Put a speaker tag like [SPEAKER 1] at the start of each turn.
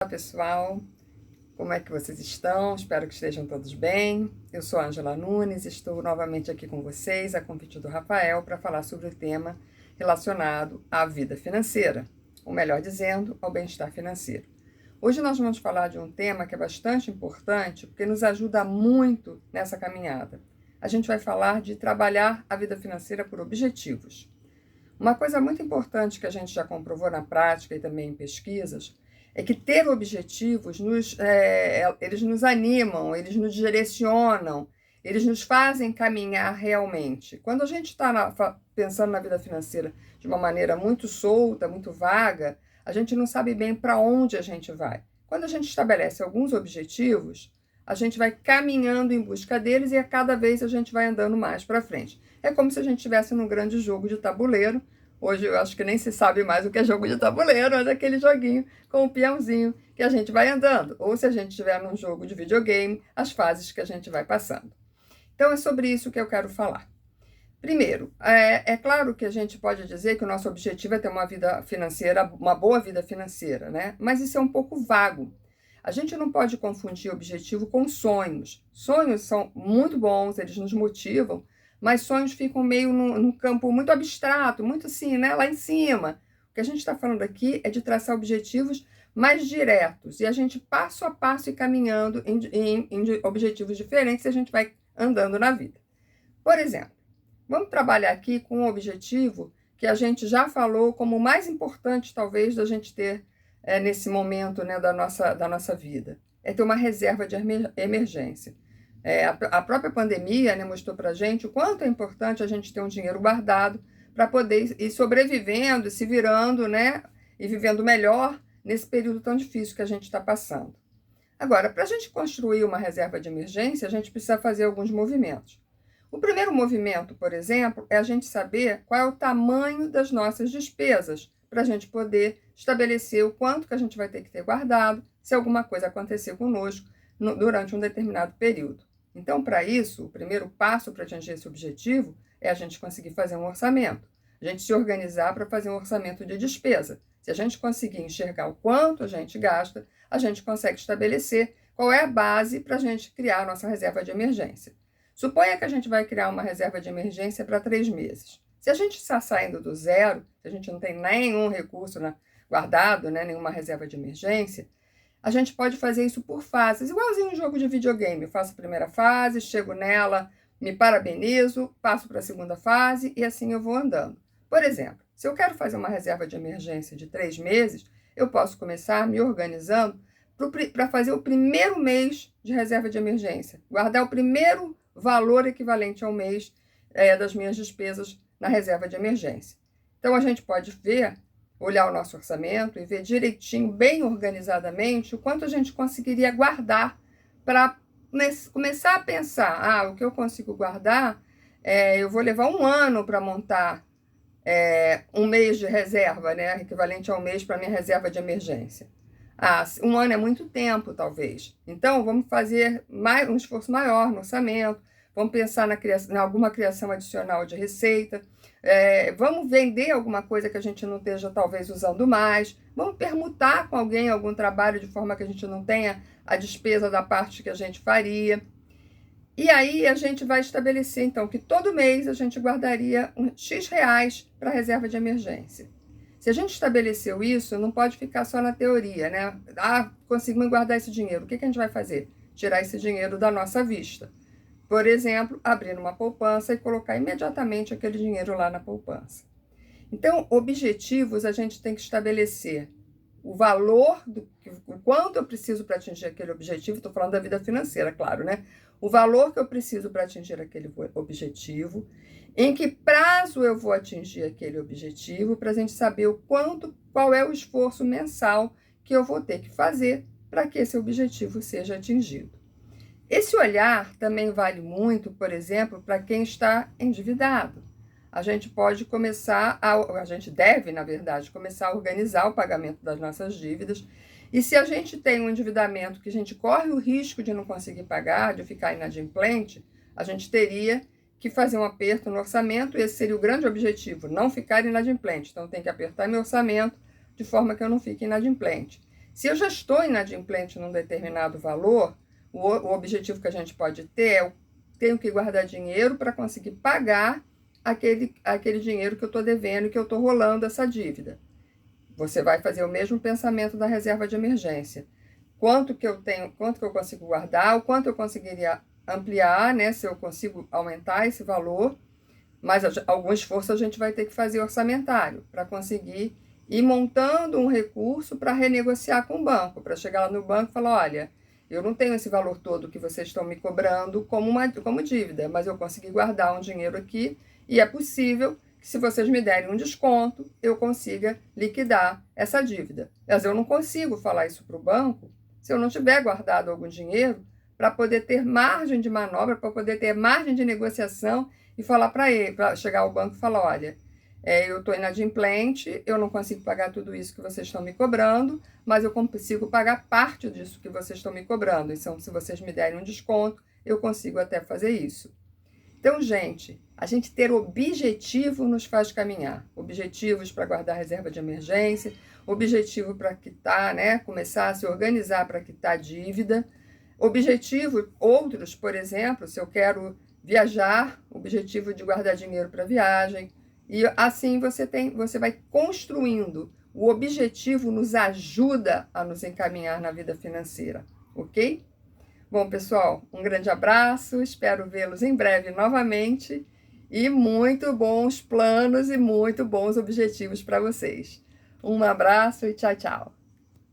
[SPEAKER 1] Olá pessoal, como é que vocês estão? Espero que estejam todos bem. Eu sou Ângela Nunes, estou novamente aqui com vocês, a convite do Rafael, para falar sobre o tema relacionado à vida financeira, ou melhor dizendo, ao bem-estar financeiro. Hoje nós vamos falar de um tema que é bastante importante, porque nos ajuda muito nessa caminhada. A gente vai falar de trabalhar a vida financeira por objetivos. Uma coisa muito importante que a gente já comprovou na prática e também em pesquisas é que ter objetivos eles nos animam, eles nos direcionam, eles nos fazem caminhar realmente. Quando a gente está pensando na vida financeira de uma maneira muito solta, muito vaga, a gente não sabe bem para onde a gente vai. Quando a gente estabelece alguns objetivos, a gente vai caminhando em busca deles e a cada vez a gente vai andando mais para frente. É como se a gente estivesse num grande jogo de tabuleiro. Hoje eu acho que nem se sabe mais o que é jogo de tabuleiro, mas é aquele joguinho com o peãozinho que a gente vai andando. Ou se a gente estiver num jogo de videogame, as fases que a gente vai passando. Então é sobre isso que eu quero falar. Primeiro, é claro que a gente pode dizer que o nosso objetivo é ter uma vida financeira, uma boa vida financeira, né? Mas isso é um pouco vago. A gente não pode confundir objetivo com sonhos. Sonhos são muito bons, eles nos motivam, mas sonhos ficam meio num campo muito abstrato, muito assim, né? Lá em cima. O que a gente está falando aqui é de traçar objetivos mais diretos. E a gente, passo a passo, ir caminhando em objetivos diferentes e a gente vai andando na vida. Por exemplo, vamos trabalhar aqui com um objetivo que a gente já falou como o mais importante, talvez, da gente ter nesse momento, né, da nossa vida. É ter uma reserva de emergência. A própria pandemia, né, mostrou para a gente o quanto é importante a gente ter um dinheiro guardado para poder ir sobrevivendo, se virando, né, e vivendo melhor nesse período tão difícil que a gente está passando. Agora, para a gente construir uma reserva de emergência, a gente precisa fazer alguns movimentos. O primeiro movimento, por exemplo, é a gente saber qual é o tamanho das nossas despesas, para a gente poder estabelecer o quanto que a gente vai ter que ter guardado se alguma coisa acontecer conosco durante um determinado período. Então, para isso, o primeiro passo para atingir esse objetivo é a gente conseguir fazer um orçamento, a gente se organizar para fazer um orçamento de despesa. Se a gente conseguir enxergar o quanto a gente gasta, a gente consegue estabelecer qual é a base para a gente criar a nossa reserva de emergência. Suponha que a gente vai criar uma reserva de emergência para 3 meses. Se a gente está saindo do zero, se a gente não tem nenhum recurso guardado, né, nenhuma reserva de emergência, a gente pode fazer isso por fases, igualzinho um jogo de videogame. Eu faço a primeira fase, chego nela, me parabenizo, passo para a segunda fase e assim eu vou andando. Por exemplo, se eu quero fazer uma reserva de emergência de 3 meses, eu posso começar me organizando para fazer o primeiro mês de reserva de emergência, guardar o primeiro valor equivalente ao mês das minhas despesas na reserva de emergência. Então, a gente pode olhar o nosso orçamento e ver direitinho, bem organizadamente, o quanto a gente conseguiria guardar para começar a pensar, o que eu consigo guardar, eu vou levar 1 ano para montar um mês de reserva, né, equivalente ao mês para minha reserva de emergência. 1 ano é muito tempo, talvez. Então, vamos fazer um esforço maior no orçamento, vamos pensar em alguma criação adicional de receita, vamos vender alguma coisa que a gente não esteja, talvez, usando mais, vamos permutar com alguém algum trabalho de forma que a gente não tenha a despesa da parte que a gente faria. E aí a gente vai estabelecer, então, que todo mês a gente guardaria X reais para a reserva de emergência. Se a gente estabeleceu isso, não pode ficar só na teoria, né? Conseguimos guardar esse dinheiro. O que a gente vai fazer? Tirar esse dinheiro da nossa vista. Por exemplo, abrir uma poupança e colocar imediatamente aquele dinheiro lá na poupança. Então, objetivos a gente tem que estabelecer o valor, o quanto eu preciso para atingir aquele objetivo. Estou falando da vida financeira, claro, né? O valor que eu preciso para atingir aquele objetivo, em que prazo eu vou atingir aquele objetivo, para a gente saber qual é o esforço mensal que eu vou ter que fazer para que esse objetivo seja atingido. Esse olhar também vale muito, por exemplo, para quem está endividado. A gente deve, na verdade, começar a organizar o pagamento das nossas dívidas. E se a gente tem um endividamento que a gente corre o risco de não conseguir pagar, de ficar inadimplente, a gente teria que fazer um aperto no orçamento, e esse seria o grande objetivo, não ficar inadimplente. Então, tem que apertar meu orçamento de forma que eu não fique inadimplente. Se eu já estou inadimplente num determinado valor, o objetivo que a gente pode ter é: eu tenho que guardar dinheiro para conseguir pagar aquele dinheiro que eu estou devendo e que eu estou rolando essa dívida. Você vai fazer o mesmo pensamento da reserva de emergência. Quanto que eu tenho, quanto que eu consigo guardar, o quanto eu conseguiria ampliar, né, se eu consigo aumentar esse valor, mas algum esforço a gente vai ter que fazer orçamentário para conseguir ir montando um recurso para renegociar com o banco, para chegar lá no banco e falar: olha, eu não tenho esse valor todo que vocês estão me cobrando como dívida, mas eu consegui guardar um dinheiro aqui e é possível que, se vocês me derem um desconto, eu consiga liquidar essa dívida. Mas eu não consigo falar isso para o banco se eu não tiver guardado algum dinheiro para poder ter margem de manobra, para poder ter margem de negociação e falar para ele, para chegar ao banco e falar: olha, eu estou inadimplente, eu não consigo pagar tudo isso que vocês estão me cobrando, mas eu consigo pagar parte disso que vocês estão me cobrando. Então, se vocês me derem um desconto, eu consigo até fazer isso. Então, gente, a gente ter objetivo nos faz caminhar. Objetivos para guardar reserva de emergência, objetivo para quitar, né? Começar a se organizar para quitar dívida. Objetivo, outros, por exemplo, se eu quero viajar, objetivo de guardar dinheiro para viagem. E assim você vai construindo. O objetivo nos ajuda a nos encaminhar na vida financeira, ok? Bom, pessoal, um grande abraço, espero vê-los em breve novamente e muito bons planos e muito bons objetivos para vocês. Um abraço e tchau, tchau.